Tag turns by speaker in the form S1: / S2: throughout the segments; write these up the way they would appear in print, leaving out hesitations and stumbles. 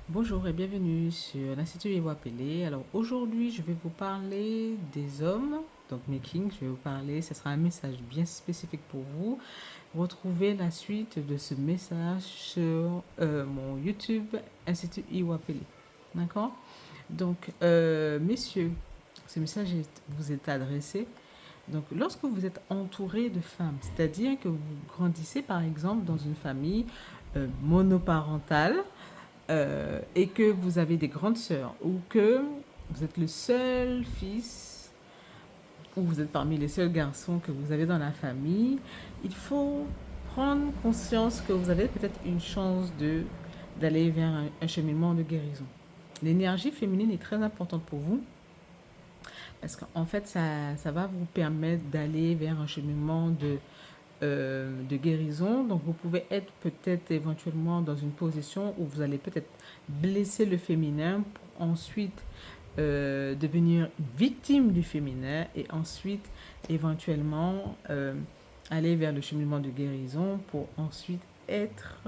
S1: Bonjour et bienvenue sur l'Institut Iwapele. Alors aujourd'hui, je vais vous parler des hommes, donc Making, je vais vous parler, ce sera un message bien spécifique pour vous. Retrouvez la suite de ce message sur mon YouTube Institut Iwapele. D'accord? Donc, messieurs, ce message vous est adressé. Donc, lorsque vous êtes entouré de femmes, c'est-à-dire que vous grandissez par exemple dans une famille monoparentale, et que vous avez des grandes sœurs ou que vous êtes le seul fils ou vous êtes parmi les seuls garçons que vous avez dans la famille, il faut prendre conscience que vous avez peut-être une chance d'aller vers un cheminement de guérison. L'énergie féminine est très importante pour vous parce qu'en fait, ça va vous permettre d'aller vers un cheminement de guérison. Donc, vous pouvez être peut-être éventuellement dans une position où vous allez peut-être blesser le féminin pour ensuite devenir victime du féminin et ensuite éventuellement aller vers le cheminement de guérison pour ensuite être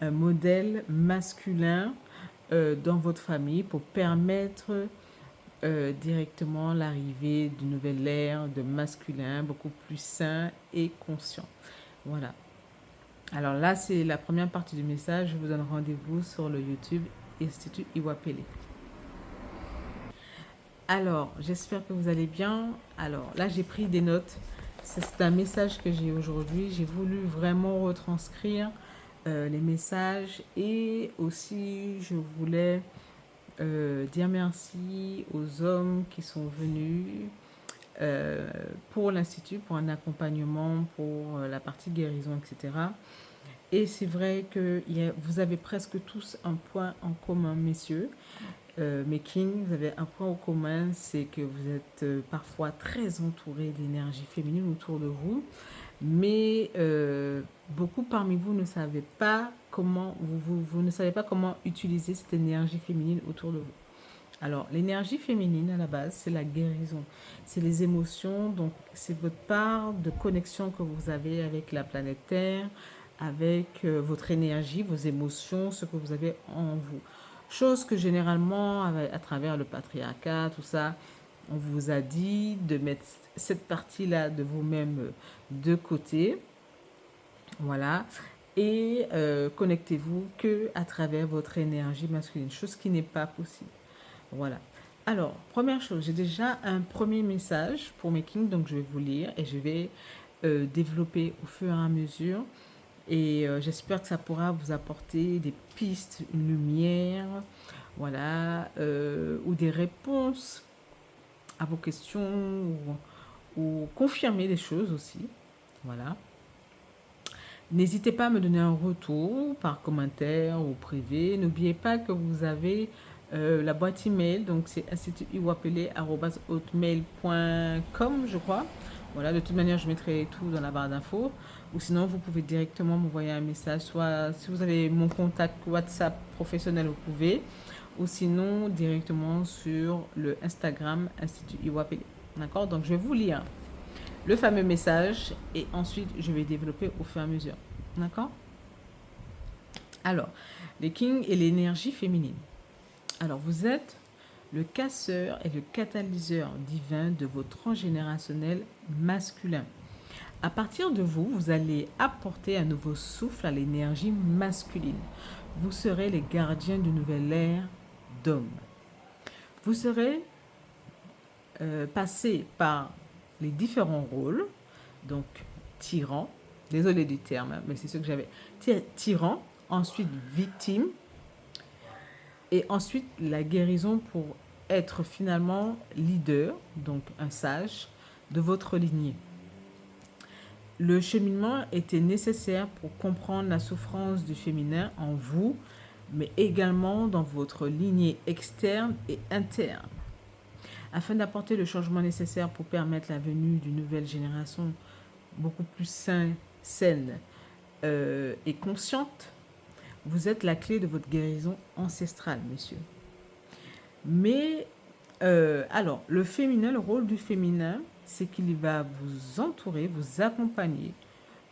S1: un modèle masculin dans votre famille pour permettre directement l'arrivée d'une nouvelle ère de masculin beaucoup plus sain et conscient. Voilà. Alors là, c'est la première partie du message. Je vous donne rendez-vous sur le YouTube Institut Iwapele. Alors, j'espère que vous allez bien. Alors là, j'ai pris des notes. C'est un message que j'ai aujourd'hui. J'ai voulu vraiment retranscrire les messages et aussi je voulais dire merci aux hommes qui sont venus pour l'Institut, pour un accompagnement, pour la partie guérison, etc. Et c'est vrai que vous avez presque tous un point en commun, messieurs. Making, vous avez un point en commun, c'est que vous êtes parfois très entouré d'énergie féminine autour de vous, mais beaucoup parmi vous ne savez pas comment vous ne savez pas comment utiliser cette énergie féminine autour de vous. Alors, l'énergie féminine, à la base, c'est la guérison. C'est les émotions, donc c'est votre part de connexion que vous avez avec la planète Terre, avec votre énergie, vos émotions, ce que vous avez en vous. Chose que généralement, à travers le patriarcat, tout ça, on vous a dit de mettre cette partie-là de vous-même de côté. Voilà. Et connectez-vous que à travers votre énergie masculine, chose qui n'est pas possible. Voilà. Alors, première chose, j'ai déjà un premier message pour Making, donc je vais vous lire et je vais développer au fur et à mesure. Et j'espère que ça pourra vous apporter des pistes, une lumière, voilà, ou des réponses à vos questions, ou confirmer des choses aussi. Voilà. N'hésitez pas à me donner un retour par commentaire ou privé. N'oubliez pas que vous avez la boîte email, donc c'est institutiwapele@hotmail.com, je crois. Voilà, de toute manière, je mettrai tout dans la barre d'infos. Ou sinon, vous pouvez directement m'envoyer un message, soit si vous avez mon contact WhatsApp professionnel, vous pouvez, ou sinon directement sur le Instagram Institut Iwapele. D'accord? Donc, je vais vous lire le fameux message et ensuite je vais développer au fur et à mesure. D'accord? Alors, les kings et l'énergie féminine. Alors, vous êtes le casseur et le catalyseur divin de votre transgénérationnel masculin. À partir de vous, vous allez apporter un nouveau souffle à l'énergie masculine. Vous serez les gardiens d'une nouvelle ère d'hommes. Vous serez passé par les différents rôles, donc tyran, désolé du terme, hein, mais c'est ce que j'avais, tyran, ensuite victime, et ensuite la guérison pour être finalement leader, donc un sage, de votre lignée. Le cheminement était nécessaire pour comprendre la souffrance du féminin en vous, mais également dans votre lignée externe et interne. Afin d'apporter le changement nécessaire pour permettre la venue d'une nouvelle génération beaucoup plus saine et consciente, vous êtes la clé de votre guérison ancestrale, messieurs. Mais, alors, le féminin, le rôle du féminin, c'est qu'il va vous entourer, vous accompagner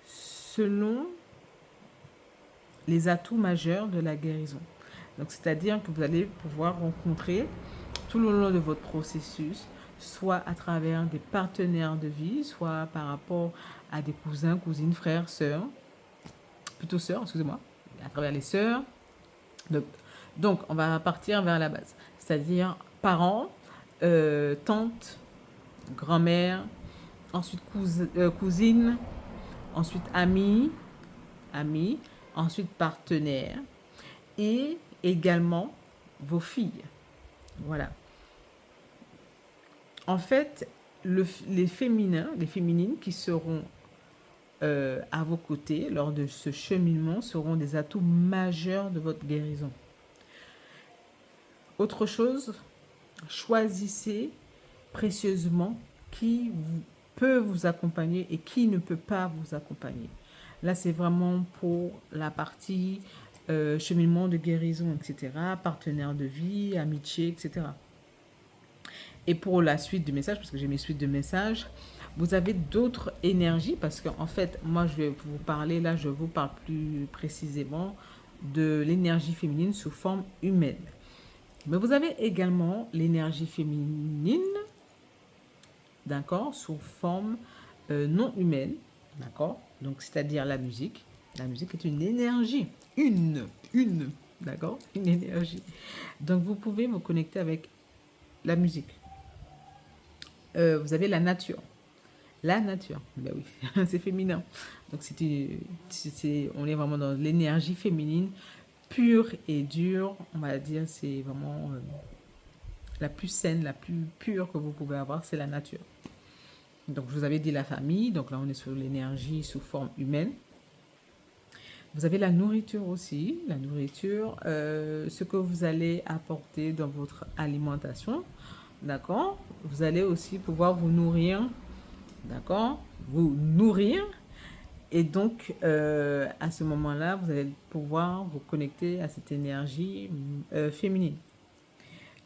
S1: selon les atouts majeurs de la guérison. Donc, c'est-à-dire que vous allez pouvoir rencontrer tout le long de votre processus, soit à travers des partenaires de vie, soit par rapport à des cousins, cousines, frères, sœurs, plutôt sœurs, excusez-moi, à travers les sœurs. Donc, on va partir vers la base, c'est-à-dire parents, tantes, grand-mère, ensuite cousine, ensuite amis, ensuite partenaires et également vos filles. Voilà. En fait, les féminins, les féminines qui seront à vos côtés lors de ce cheminement seront des atouts majeurs de votre guérison. Autre chose, choisissez précieusement qui peut vous accompagner et qui ne peut pas vous accompagner. Là, c'est vraiment pour la partie cheminement de guérison, etc., partenaire de vie, amitié, etc. Et pour la suite du message, parce que j'ai mes suites de messages, vous avez d'autres énergies, parce qu'en fait, moi, je vais vous parler, là, je vous parle plus précisément de l'énergie féminine sous forme humaine. Mais vous avez également l'énergie féminine, d'accord, sous forme non humaine, d'accord, donc c'est-à-dire la musique. La musique est une énergie, d'accord, une énergie. Donc vous pouvez vous connecter avec la musique. Vous avez la nature. La nature, ben oui, c'est féminin. Donc on est vraiment dans l'énergie féminine pure et dure. On va dire c'est vraiment la plus saine, la plus pure que vous pouvez avoir, c'est la nature. Donc je vous avais dit la famille, donc là on est sur l'énergie sous forme humaine. Vous avez la nourriture aussi, la nourriture, ce que vous allez apporter dans votre alimentation, d'accord. Vous allez aussi pouvoir vous nourrir, d'accord, vous nourrir. Et donc, à ce moment-là, vous allez pouvoir vous connecter à cette énergie féminine.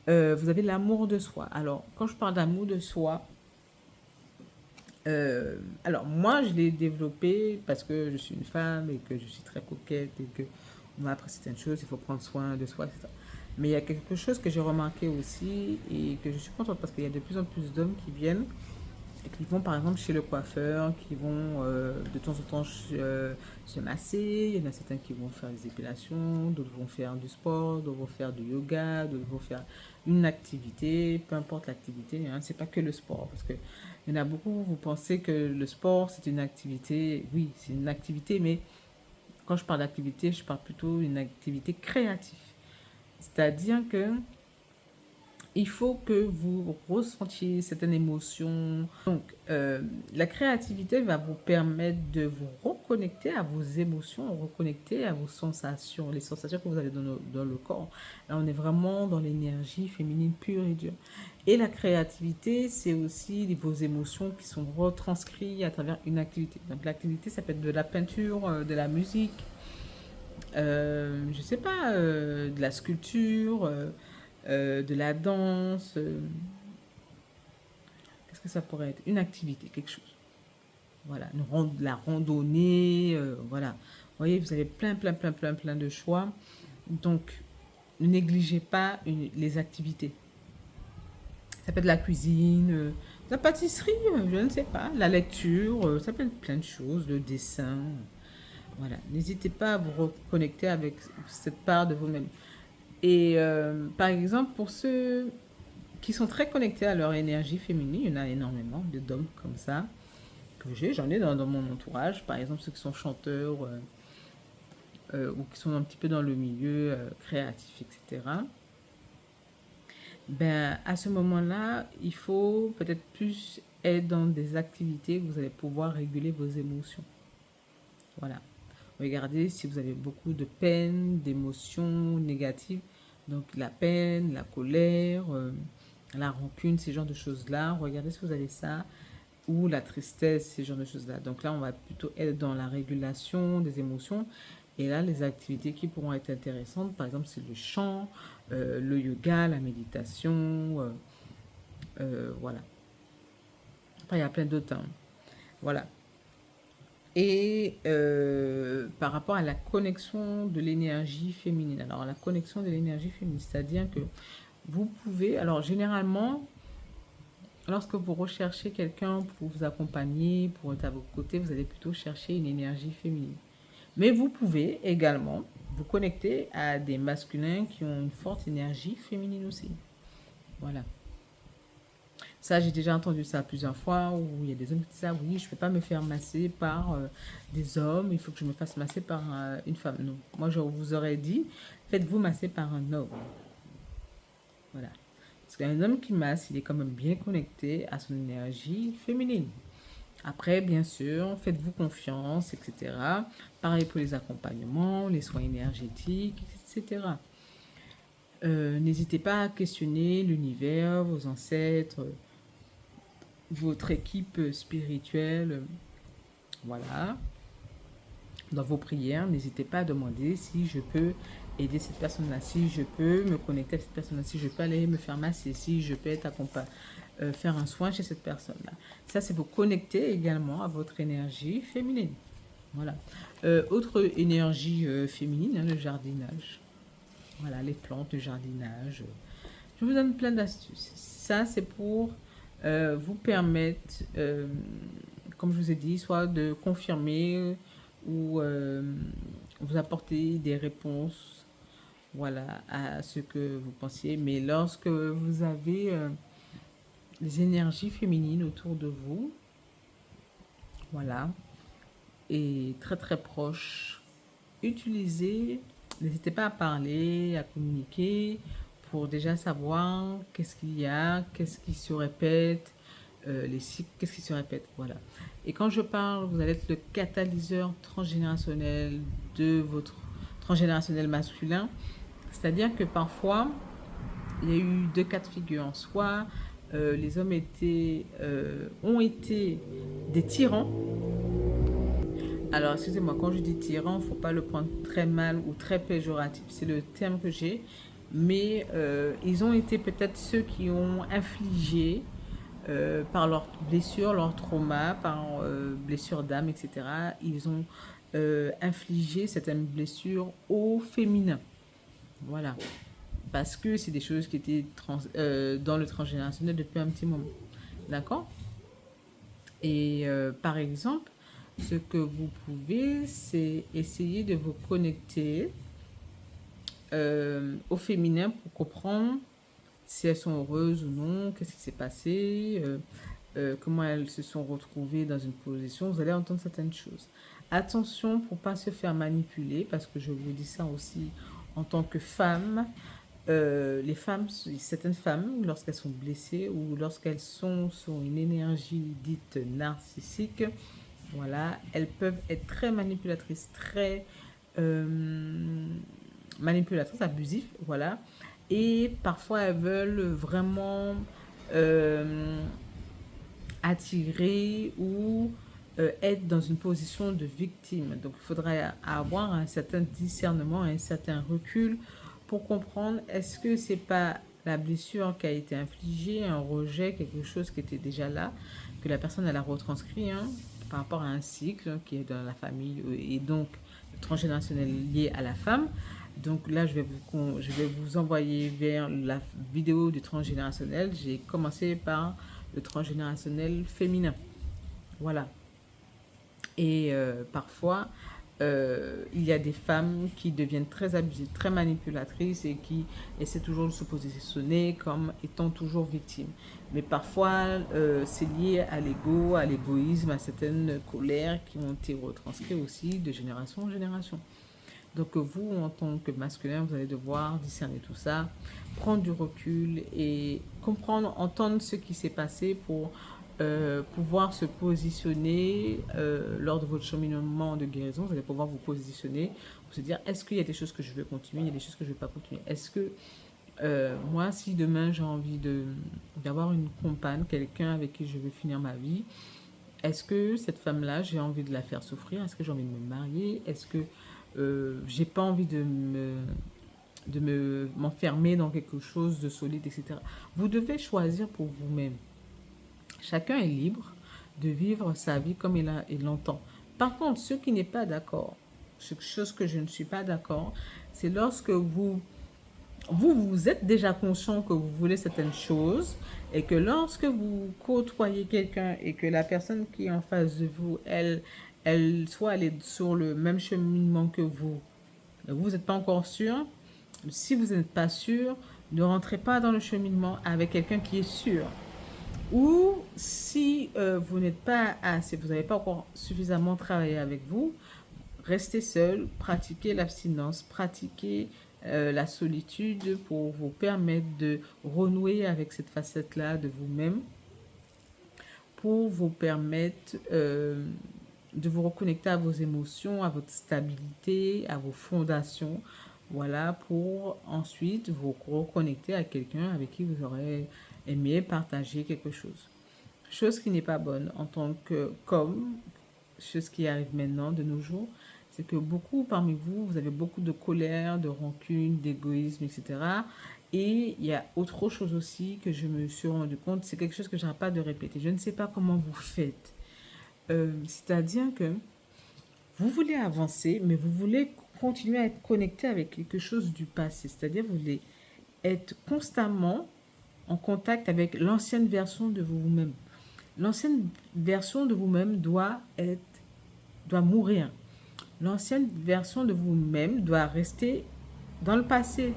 S1: Vous avez l'amour de soi. Alors, quand je parle d'amour de soi, alors moi, je l'ai développé parce que je suis une femme et que je suis très coquette et que on m'a appris certaines choses, il faut prendre soin de soi, etc. Mais il y a quelque chose que j'ai remarqué aussi et que je suis contente parce qu'il y a de plus en plus d'hommes qui viennent et qui vont par exemple chez le coiffeur, qui vont de temps en temps se masser. Il y en a certains qui vont faire des épilations, d'autres vont faire du sport, d'autres vont faire du yoga, d'autres vont faire une activité, peu importe l'activité, hein, c'est pas que le sport. Parce que il y en a beaucoup, vous pensez que le sport c'est une activité, oui, c'est une activité, mais quand je parle d'activité, je parle plutôt d'une activité créative. C'est-à-dire que il faut que vous ressentiez certaines émotions. Donc, la créativité va vous permettre de vous reconnecter à vos émotions, reconnecter à vos sensations, les sensations que vous avez dans le corps. Là, on est vraiment dans l'énergie féminine pure et dure. Et la créativité, c'est aussi vos émotions qui sont retranscrites à travers une activité. Donc, l'activité, ça peut être de la peinture, de la musique, je sais pas, de la sculpture, de la danse. Qu'est-ce que ça pourrait être? Une activité, quelque chose. Voilà, la randonnée, voilà. Vous voyez, vous avez plein de choix. Donc, ne négligez pas les activités. Ça peut être la cuisine, la pâtisserie, je ne sais pas, la lecture, ça peut être plein de choses, le dessin. Voilà, n'hésitez pas à vous reconnecter avec cette part de vous-même. Et par exemple, pour ceux qui sont très connectés à leur énergie féminine, il y en a énormément d'hommes comme ça que j'en ai dans mon entourage. Par exemple, ceux qui sont chanteurs ou qui sont un petit peu dans le milieu créatif, etc. Ben, à ce moment-là, il faut peut-être plus être dans des activités où vous allez pouvoir réguler vos émotions. Voilà. Regardez si vous avez beaucoup de peine, d'émotions négatives. Donc la peine, la colère, la rancune, ces genres de choses-là. Regardez si vous avez ça. Ou la tristesse, ces genres de choses-là. Donc là, on va plutôt être dans la régulation des émotions. Et là, les activités qui pourront être intéressantes, par exemple, c'est le chant, le yoga, la méditation. Voilà. Après, il y a plein d'autres. Hein. Voilà. Et par rapport à la connexion de l'énergie féminine. Alors, la connexion de l'énergie féminine, c'est-à-dire que vous pouvez, alors généralement, lorsque vous recherchez quelqu'un pour vous accompagner, pour être à vos côtés, vous allez plutôt chercher une énergie féminine. Mais vous pouvez également vous connecter à des masculins qui ont une forte énergie féminine aussi. Voilà. Ça, j'ai déjà entendu ça plusieurs fois où il y a des hommes qui disent: ah oui, je ne peux pas me faire masser par des hommes, il faut que je me fasse masser par une femme. Non, moi je vous aurais dit, faites-vous masser par un homme. Voilà. Parce qu'un homme qui masse, il est quand même bien connecté à son énergie féminine. Après, bien sûr, faites-vous confiance, etc. Pareil pour les accompagnements, les soins énergétiques, etc. N'hésitez pas à questionner l'univers, vos ancêtres, votre équipe spirituelle. Voilà. Dans vos prières, n'hésitez pas à demander si je peux aider cette personne-là, si je peux me connecter à cette personne-là, si je peux aller me faire masser, si je peux être faire un soin chez cette personne-là. Ça, c'est vous connecter également à votre énergie féminine. Voilà. Autre énergie féminine, hein, le jardinage. Voilà, les plantes, le jardinage. Je vous donne plein d'astuces. Ça, c'est pour vous permettre, comme je vous ai dit, soit de confirmer ou vous apporter des réponses, voilà, à ce que vous pensiez. Mais lorsque vous avez les énergies féminines autour de vous, voilà, et très très proches, utilisez, n'hésitez pas à parler, à communiquer pour déjà savoir qu'est-ce qu'il y a, qu'est-ce qui se répète, les cycles, qu'est-ce qui se répète, voilà. Et quand je parle, vous allez être le catalyseur transgénérationnel de votre transgénérationnel masculin, c'est-à-dire que parfois, il y a eu deux cas de figure. Soit les hommes ont été des tyrans. Alors, excusez-moi, quand je dis tyran, il ne faut pas le prendre très mal ou très péjoratif. C'est le terme que j'ai. Mais ils ont été peut-être ceux qui ont infligé par leurs blessures, leurs traumas, par blessures d'âme, etc. Ils ont infligé certaines blessures au féminin. Voilà. Parce que c'est des choses qui étaient dans le transgénérationnel depuis un petit moment. D'accord? Et par exemple, ce que vous pouvez, c'est essayer de vous connecter au féminin pour comprendre si elles sont heureuses ou non, qu'est-ce qui s'est passé, comment elles se sont retrouvées dans une position. Vous allez entendre certaines choses. Attention pour ne pas se faire manipuler, parce que je vous dis ça aussi en tant que femme. Les femmes, certaines femmes, lorsqu'elles sont blessées ou lorsqu'elles sont sur une énergie dite narcissique, voilà, elles peuvent être très manipulatrices, très manipulatrices, abusives, voilà. Et parfois, elles veulent vraiment euh, attirer ou être dans une position de victime. Donc, il faudrait avoir un certain discernement, un certain recul pour comprendre est-ce que c'est pas la blessure qui a été infligée, un rejet, quelque chose qui était déjà là, que la personne elle a retranscrit hein, par rapport à un cycle qui est dans la famille et donc transgénérationnel lié à la femme. Donc là, je vais vous envoyer vers la vidéo du transgénérationnel. J'ai commencé par le transgénérationnel féminin. Voilà. Et parfois, il y a des femmes qui deviennent très abusives, très manipulatrices et qui essaient toujours de se positionner comme étant toujours victimes. Mais parfois, c'est lié à l'ego, à l'égoïsme, à certaines colères qui ont été retranscrites aussi de génération en génération. Donc vous, en tant que masculin, vous allez devoir discerner tout ça, prendre du recul et comprendre, entendre ce qui s'est passé pour pouvoir se positionner lors de votre cheminement de guérison. Vous allez pouvoir vous positionner pour se dire, est-ce qu'il y a des choses que je veux continuer, il y a des choses que je ne veux pas continuer. Est-ce que moi, si demain j'ai envie d'avoir une compagne, quelqu'un avec qui je veux finir ma vie, est-ce que cette femme-là, j'ai envie de la faire souffrir? Est-ce que j'ai envie de me marier? Est-ce que j'ai pas envie m'enfermer dans quelque chose de solide, etc. Vous devez choisir pour vous-même. Chacun est libre de vivre sa vie comme il l'entend. Par contre, ce qui n'est pas d'accord, chose que je ne suis pas d'accord, c'est lorsque vous êtes déjà conscient que vous voulez certaines choses et que lorsque vous côtoyez quelqu'un et que la personne qui est en face de vous, soit elle est sur le même cheminement que vous, vous n'êtes pas encore sûr. Si vous n'êtes pas sûr, ne rentrez pas dans le cheminement avec quelqu'un qui est sûr. Ou si vous n'êtes pas assez, vous n'avez pas encore suffisamment travaillé avec vous, restez seul, pratiquez l'abstinence, pratiquez la solitude pour vous permettre de renouer avec cette facette-là de vous-même, pour vous permettre de vous reconnecter à vos émotions, à votre stabilité, à vos fondations. Voilà, pour ensuite vous reconnecter à quelqu'un avec qui vous aurez aimé partager quelque chose. Chose qui n'est pas bonne en tant que comme, chose qui arrive maintenant de nos jours, c'est que beaucoup parmi vous, vous avez beaucoup de colère, de rancune, d'égoïsme, etc. Et il y a autre chose aussi que je me suis rendu compte, c'est quelque chose que je n'arrête pas de répéter. Je ne sais pas comment vous faites. C'est-à-dire que vous voulez avancer, mais vous voulez continuer à être connecté avec quelque chose du passé. C'est-à-dire vous voulez être constamment en contact avec l'ancienne version de vous-même. L'ancienne version de vous-même doit mourir. L'ancienne version de vous-même doit rester dans le passé.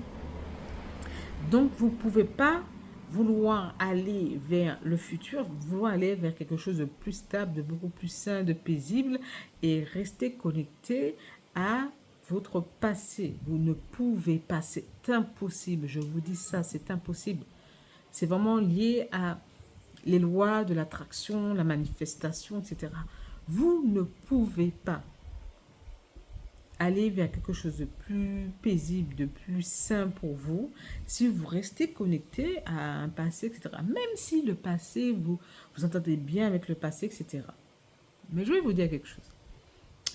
S1: Donc, vous ne pouvez pas vouloir aller vers le futur, vouloir aller vers quelque chose de plus stable, de beaucoup plus sain, de paisible et rester connecté à votre passé. Vous ne pouvez pas, c'est impossible. Je vous dis ça, c'est impossible. C'est vraiment lié à les lois de l'attraction, la manifestation, etc. Vous ne pouvez pas aller vers quelque chose de plus paisible, de plus sain pour vous, si vous restez connecté à un passé, etc. Même si le passé, vous entendez bien avec le passé, etc. Mais je vais vous dire quelque chose.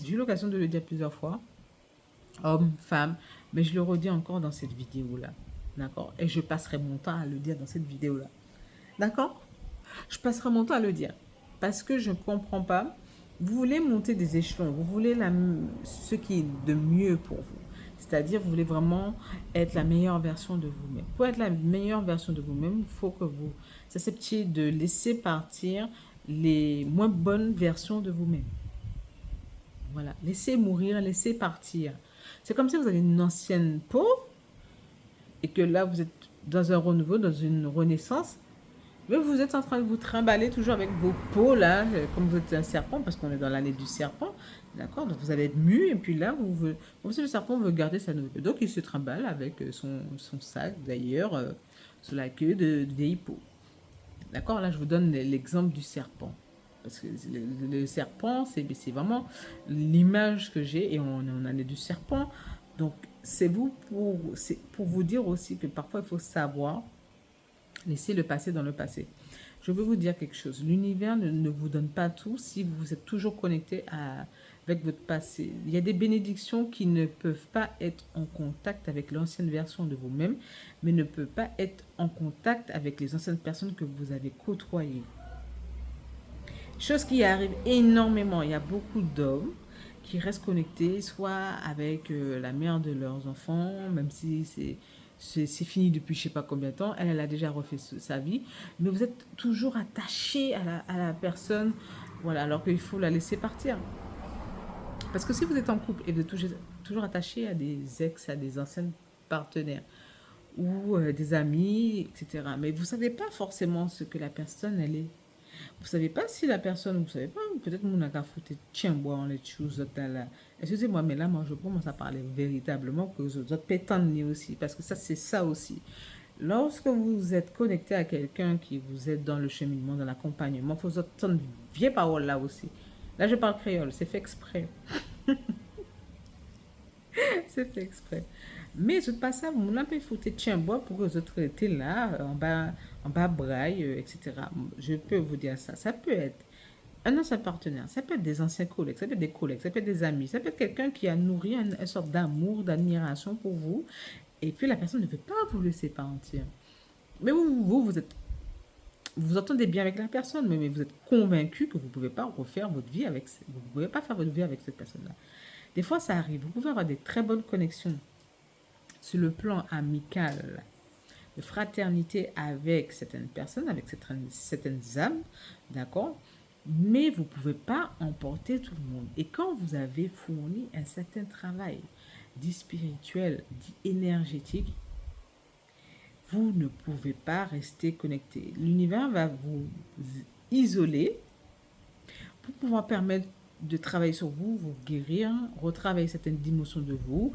S1: J'ai eu l'occasion de le dire plusieurs fois, homme, femme, mais je le redis encore dans cette vidéo-là. D'accord? Et je passerai mon temps à le dire dans cette vidéo-là. D'accord? Je passerai mon temps à le dire. Parce que je ne comprends pas. Vous voulez monter des échelons. Vous voulez ce qui est de mieux pour vous. C'est-à-dire, vous voulez vraiment être la meilleure version de vous-même. Pour être la meilleure version de vous-même, il faut que vous acceptiez de laisser partir les moins bonnes versions de vous-même. Voilà. Laissez mourir, laissez partir. C'est comme si vous avez une ancienne peau et que là, vous êtes dans un renouveau, dans une renaissance. Mais vous êtes en train de vous trimballer toujours avec vos peaux là, comme vous êtes un serpent, parce qu'on est dans l'année du serpent, d'accord? Donc vous allez être mu, et puis là, comme si le serpent veut garder sa nourriture. Donc il se trimballe avec son sac, d'ailleurs, sur la queue de vieille peau. D'accord? Là, je vous donne l'exemple du serpent. Parce que le serpent, c'est vraiment l'image que j'ai, et on est en année du serpent. Donc c'est pour vous dire aussi que parfois, il faut savoir laissez le passé dans le passé. Je veux vous dire quelque chose. L'univers ne vous donne pas tout si vous êtes toujours connecté avec votre passé. Il y a des bénédictions qui ne peuvent pas être en contact avec l'ancienne version de vous-même, mais ne peuvent pas être en contact avec les anciennes personnes que vous avez côtoyées. Chose qui arrive énormément. Il y a beaucoup d'hommes qui restent connectés, soit avec la mère de leurs enfants, même si c'est fini depuis je ne sais pas combien de temps, elle a déjà refait sa vie, mais vous êtes toujours attaché à la personne, voilà, alors qu'il faut la laisser partir. Parce que si vous êtes en couple et vous êtes toujours attaché à des ex, à des anciens partenaires ou des amis, etc., mais vous ne savez pas forcément ce que la personne, elle est. Vous ne savez pas si la personne, vous ne savez pas, peut-être mon a foutu tiens boire les choses là. Excusez-moi, mais là, moi, je commence à parler véritablement que vous autres pétants aussi, parce que ça, c'est ça aussi. Lorsque vous êtes connecté à quelqu'un qui vous aide dans le cheminement, dans l'accompagnement, il faut entendre vieille parole là aussi. Là, je parle créole, c'est fait exprès. C'est fait exprès. Mais je passe ça, mon appel faut tiens bois pour que les autres étaient là, en bas braille, etc. Je peux vous dire ça. Ça peut être un ancien partenaire, ça peut être des anciens collègues, ça peut être des collègues, ça peut être des amis, ça peut être quelqu'un qui a nourri une sorte d'amour, d'admiration pour vous, et puis la personne ne veut pas vous laisser partir. Mais vous êtes vous vous entendez bien avec la personne, mais vous êtes convaincu que vous ne pouvez pas refaire votre vie avec, vous ne pouvez pas faire votre vie avec cette personne-là. Des fois, ça arrive. Vous pouvez avoir des très bonnes connexions sur le plan amical, de fraternité avec certaines personnes, avec certaines âmes, d'accord? Mais vous ne pouvez pas emporter tout le monde. Et quand vous avez fourni un certain travail, dit spirituel, dit énergétique, vous ne pouvez pas rester connecté. L'univers va vous isoler pour pouvoir permettre de travailler sur vous, vous guérir, retravailler certaines dimensions de vous,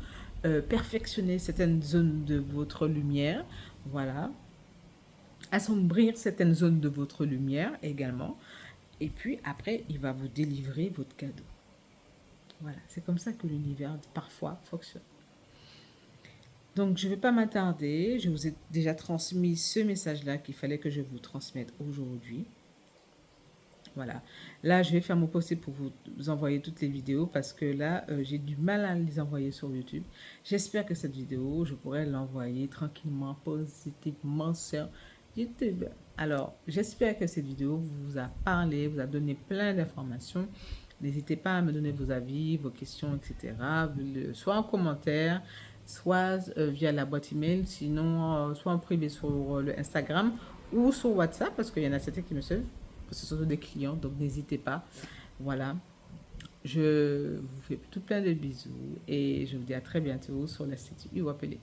S1: perfectionner certaines zones de votre lumière, voilà, assombrir certaines zones de votre lumière également. Et puis après, il va vous délivrer votre cadeau. Voilà, c'est comme ça que l'univers parfois fonctionne. Donc, je ne vais pas m'attarder. Je vous ai déjà transmis ce message-là qu'il fallait que je vous transmette aujourd'hui. Voilà. Là, je vais faire mon possible pour vous envoyer toutes les vidéos parce que là, j'ai du mal à les envoyer sur YouTube. J'espère que cette vidéo, je pourrai l'envoyer tranquillement, positivement sur YouTube. Alors, j'espère que cette vidéo vous a parlé, vous a donné plein d'informations. N'hésitez pas à me donner vos avis, vos questions, etc. Soit en commentaire, soit via la boîte email, sinon soit en privé sur le Instagram ou sur WhatsApp parce qu'il y en a certains qui me suivent. Ce sont des clients, donc n'hésitez pas. Voilà. Je vous fais tout plein de bisous et je vous dis à très bientôt sur l'Institut Iwapele.